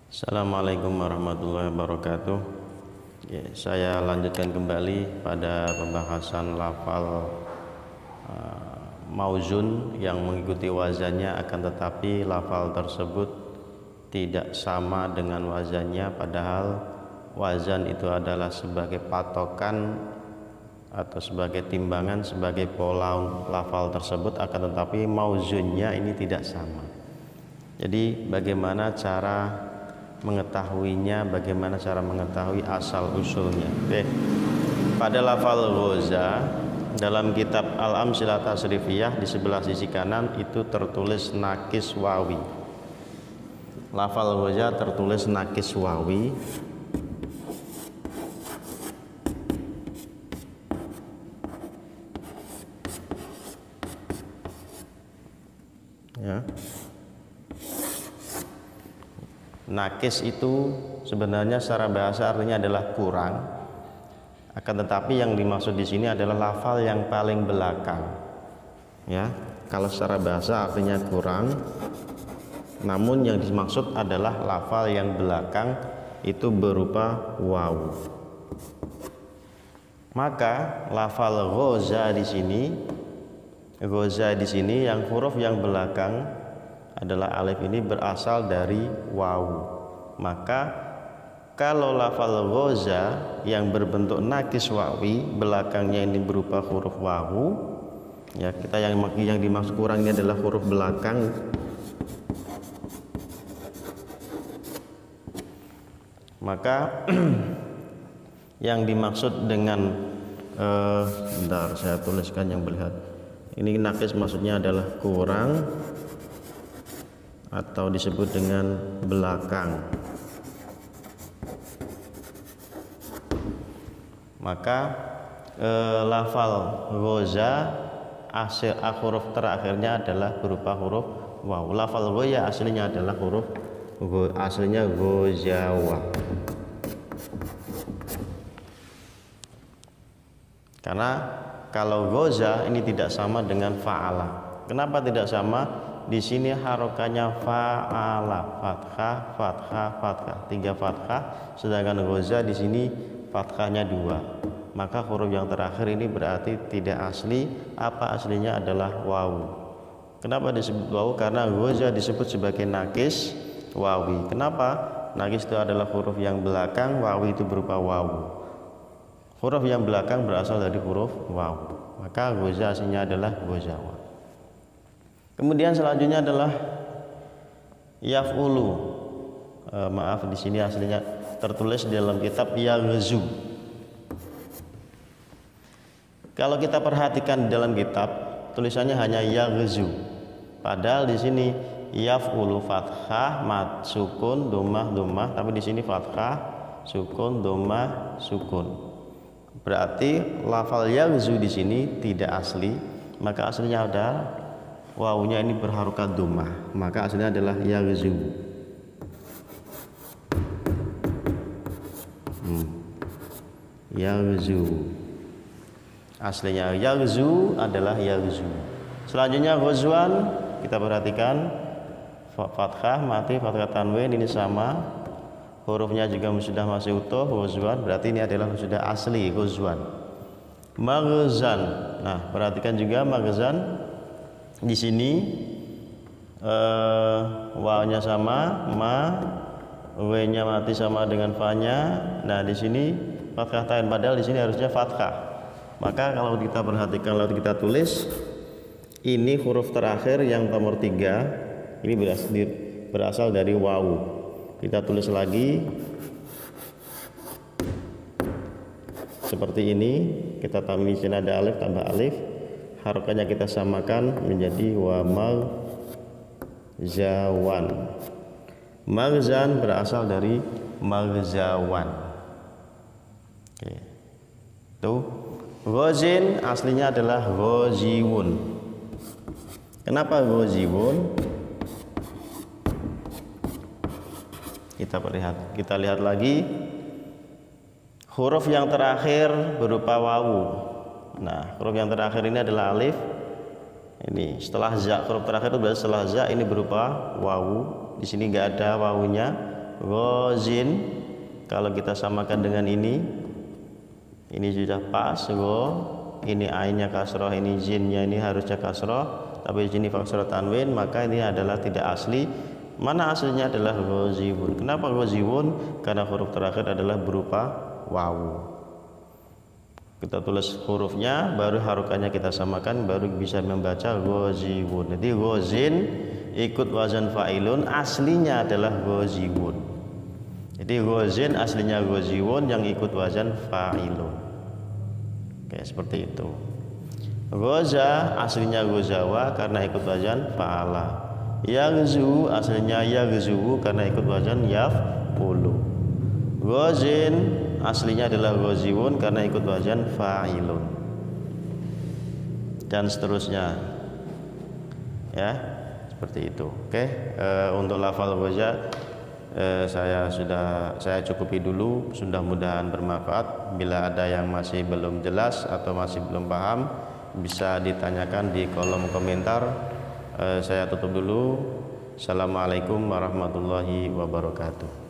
Assalamualaikum warahmatullahi wabarakatuh. Ya, saya lanjutkan kembali pada pembahasan lafal mauzun yang mengikuti wazannya, akan tetapi lafal tersebut tidak sama dengan wazannya, padahal wazan itu adalah sebagai patokan atau sebagai timbangan, sebagai pola lafal tersebut, akan tetapi mauzunnya ini tidak sama. Jadi bagaimana cara mengetahuinya, bagaimana cara mengetahui asal usulnya? Oke. Pada lafal ghoza dalam kitab Al-Amsilah Tasrifiyah di sebelah sisi kanan itu tertulis nakis wawi. Lafal ghoza tertulis nakis wawi. Ya. Nakis itu sebenarnya secara bahasa artinya adalah kurang, akan tetapi yang dimaksud di sini adalah lafal yang paling belakang. Ya, kalau secara bahasa artinya kurang, namun yang dimaksud adalah lafal yang belakang itu berupa wawu. Maka lafal ghoza di sini yang huruf yang belakang adalah alif ini berasal dari wawu. Maka kalau lafal ghoza yang berbentuk nakis wawi, belakangnya ini berupa huruf wawu, ya, kita yang dimaksud kurang ini adalah huruf belakang. Maka yang dimaksud dengan bentar saya tuliskan yang melihat ini nakis, maksudnya adalah kurang atau disebut dengan belakang. Maka lafal ghoza huruf terakhirnya adalah berupa huruf waw. Lafal ghoya aslinya adalah huruf aslinya ghozawa. Karena kalau ghoza ini tidak sama dengan fa'ala. Kenapa tidak sama? Di sini harokahnya fa'ala, fathah, fathah, fathah, 3 fathah, sedangkan ghoza di sini fathahnya 2. Maka huruf yang terakhir ini berarti tidak asli. Apa aslinya adalah wawu. Kenapa disebut wawu? Karena ghoza disebut sebagai nakis wawi. Kenapa? Nakis itu adalah huruf yang belakang, wawi itu berupa wawu. Huruf yang belakang berasal dari huruf wawu. Maka ghoza aslinya adalah ghozawa. Kemudian selanjutnya adalah yaf'ulu. Maaf, di sini aslinya tertulis di dalam kitab yaghzu. Kalau kita perhatikan di dalam kitab tulisannya hanya yaghzu. Padahal di sini yaf'ulu fathah, mat sukun, dhammah, tapi di sini fathah, sukun, dhammah, sukun. Berarti lafal yaghzu di sini tidak asli, maka aslinya ada wawunya ini berharokat dhammah, maka aslinya adalah yaghzu. Yaghzu. Aslinya yaghzu adalah yaghzu. Selanjutnya ghuzwan, kita perhatikan fathah, mati, fathah tanwin ini sama. Hurufnya juga sudah masih utuh, ghuzwan, berarti ini adalah sudah asli ghuzwan. Maghzan. Nah, perhatikan juga maghzan. Di sini wawnya sama, w-nya mati sama dengan fa-nya. Nah, di sini fathah tain, padahal di sini harusnya fathah. Maka kalau kita perhatikan, lalu kita tulis ini huruf terakhir yang nomor 3 ini berasal dari wawu. Kita tulis lagi seperti ini. Kita tambah di sini ada alif, tambah alif. Harokahnya kita samakan menjadi wa maghzawan. Maghzan berasal dari maghzawan. Oke. Tuh, ghozin aslinya adalah ghoziwun. Kenapa ghoziwun? Kita lihat lagi huruf yang terakhir berupa wawu. Nah, huruf yang terakhir ini adalah alif. Ini setelah za, huruf terakhir itu berarti setelah za ini berupa wawu. Di sini nggak ada wawunya, Ghazin. Kalau kita samakan dengan ini sudah pas. Ini ainnya kasroh, ini zinnya ini harusnya kasroh, tapi di sini faksroh tanwin, maka ini adalah tidak asli. Mana aslinya adalah ghazibun. Kenapa ghazibun? Karena huruf terakhir adalah berupa wawu. Kita tulis hurufnya, baru harokannya kita samakan, baru bisa membaca ghazibun. Jadi ghazin ikut wazan fa'ilun, aslinya adalah ghazibun. Jadi ghazin aslinya ghazibun yang ikut wazan fa'ilun. Oke, seperti itu. Ghaza aslinya ghazawa karena ikut wazan fa'ala. Yaghzu aslinya yaghzu karena ikut wazan yaf'ulu. Ghazin aslinya adalah ghaziwun karena ikut wazan fa'ilun, dan seterusnya ya, seperti itu. Oke, untuk lafal ghaza saya cukupi dulu. Mudah-mudahan bermanfaat. Bila ada yang masih belum jelas atau masih belum paham, bisa ditanyakan di kolom komentar. Saya tutup dulu. Assalamualaikum warahmatullahi wabarakatuh.